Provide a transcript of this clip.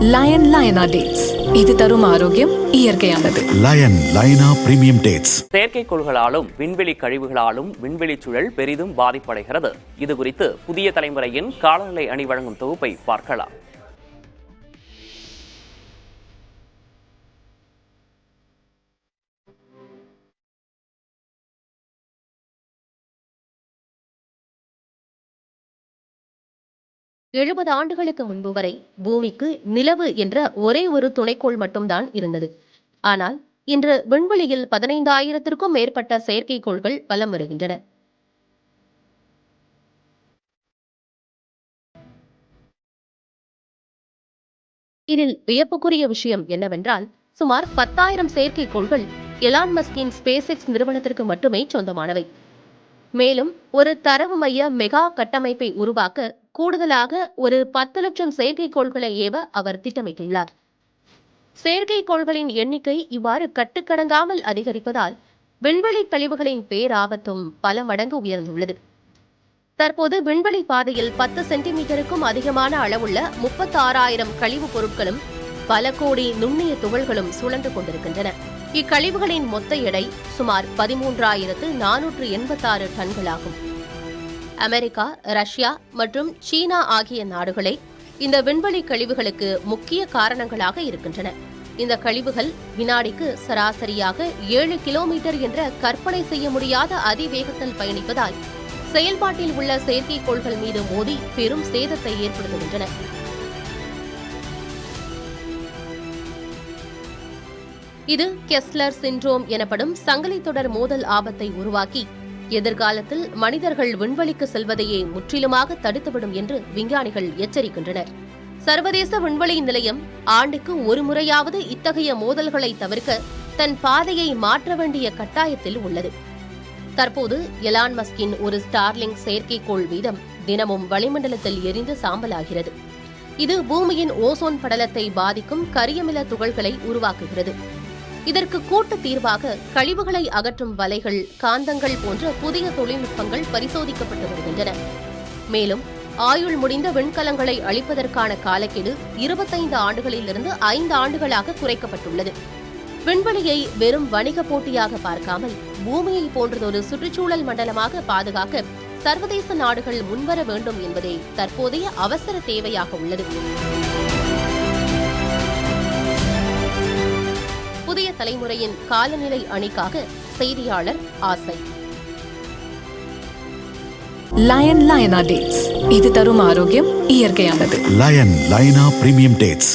Line லயனா dates, இது தரும் ஆரோக்கியம் இயற்கையானது. லயன் லயனா பிரீமியம் டேட்ஸ். செயற்கைக்கோள்களாலும் விண்வெளி கழிவுகளாலும் விண்வெளி சூழல் பெரிதும் பாதிப்படைகிறது. இது குறித்து புதிய தலைமுறையின் காலநிலை அணி வழங்கும் தொகுப்பை பார்க்கலாம். எழுபது ஆண்டுகளுக்கு முன்பு வரை பூமிக்கு நிலவு என்ற ஒரே ஒரு துணைக்கோள் மட்டும்தான் இருந்தது. ஆனால் இன்று விண்வெளியில் 15,000க்கும் மேற்பட்ட செயற்கைக்கோள்கள் வலம் வருகின்றன. இதில் வியப்புக்குரிய விஷயம் என்னவென்றால், சுமார் 10,000 செயற்கைக்கோள்கள் எலான் மஸ்கின் ஸ்பேஸ்எக்ஸ் நிறுவனத்திற்கு மட்டுமே சொந்தமானவை. மேலும் ஒரு தரவு மைய மெகா கட்டமைப்பை உருவாக்க கூடுதலாக ஒரு 10 லட்சம் செயற்கைக்கோள்களை ஏவ அவர் திட்டமிட்டுள்ளார். செயற்கைக்கோள்களின் எண்ணிக்கை இவ்வாறு கட்டுக்கடங்காமல் அதிகரிப்பதால் விண்வெளி கழிவுகளின் பேராபத்தும் பல மடங்கு உயர்ந்துள்ளது. தற்போது விண்வெளி பாதையில் 10 சென்டிமீட்டருக்கும் அதிகமான அளவுள்ள 36,000 கழிவுப் பொருட்களும் பல கோடி நுண்ணிய துகள்களும் சுழன்று கொண்டிருக்கின்றன. இக்கழிவுகளின் மொத்த எடை சுமார் 13,486 டன்களாகும். அமெரிக்கா, ரஷ்யா மற்றும் சீனா ஆகிய நாடுகளே இந்த விண்வெளி கழிவுகளுக்கு முக்கிய காரணங்களாக இருக்கின்றன. இந்த கழிவுகள் வினாடிக்கு சராசரியாக 7 கிலோமீட்டர் என்ற கற்பனை செய்ய முடியாத அதிவேகத்தில் பயணிப்பதால் செயல்பாட்டில் உள்ள செயற்கைக்கோள்கள் மீது மோதி பெரும் சேதத்தை ஏற்படுத்துகின்றன. இது கெஸ்லர் சிண்ட்ரோம் எனப்படும் சங்கிலி தொடர் மோதல் ஆபத்தை உருவாக்கி எதிர்காலத்தில் மனிதர்கள் விண்வெளிக்கு செல்வதையே முற்றிலுமாக தடுத்துவிடும் என்று விஞ்ஞானிகள் எச்சரிக்கின்றனர். சர்வதேச விண்வெளி நிலையம் ஆண்டுக்கு ஒரு முறையாவது இத்தகைய மோதல்களை தவிர்க்க தன் பாதையை மாற்ற வேண்டிய கட்டாயத்தில் உள்ளது. தற்போது எலான் மஸ்கின் ஒரு ஸ்டார்லிங்க் செயற்கைக்கோள் வீதம் தினமும் வளிமண்டலத்தில் எரிந்து சாம்பலாகிறது. இது பூமியின் ஓசோன் படலத்தை பாதிக்கும் கரியமில துகள்களை உருவாக்குகிறது. இதற்கு கூட்டு தீர்வாக கழிவுகளை அகற்றும் வலைகள், காந்தங்கள் போன்ற புதிய தொழில்நுட்பங்கள் பரிசோதிக்கப்பட்டு வருகின்றன. மேலும் ஆயுள் முடிந்த விண்கலங்களை அழிப்பதற்கான காலக்கெடு 25 ஆண்டுகளிலிருந்து 5 ஆண்டுகளாக குறைக்கப்பட்டுள்ளது. விண்வெளியை வெறும் வணிக போட்டியாக பார்க்காமல் பூமியை போன்றதொரு சுற்றுச்சூழல் மண்டலமாக பாதுகாக்க சர்வதேச நாடுகள் முன்வர வேண்டும் என்பதே தற்போதைய அவசர தேவையாக உள்ளது. புதிய தலைமுறையின் காலநிலை அணிக்காக செய்தியாளர் ஆசை. லயன் லயனா டேட்ஸ், இது தரும் ஆரோக்கியம் இயற்கையானது. லயன் லயனா பிரீமியம் டேட்ஸ்.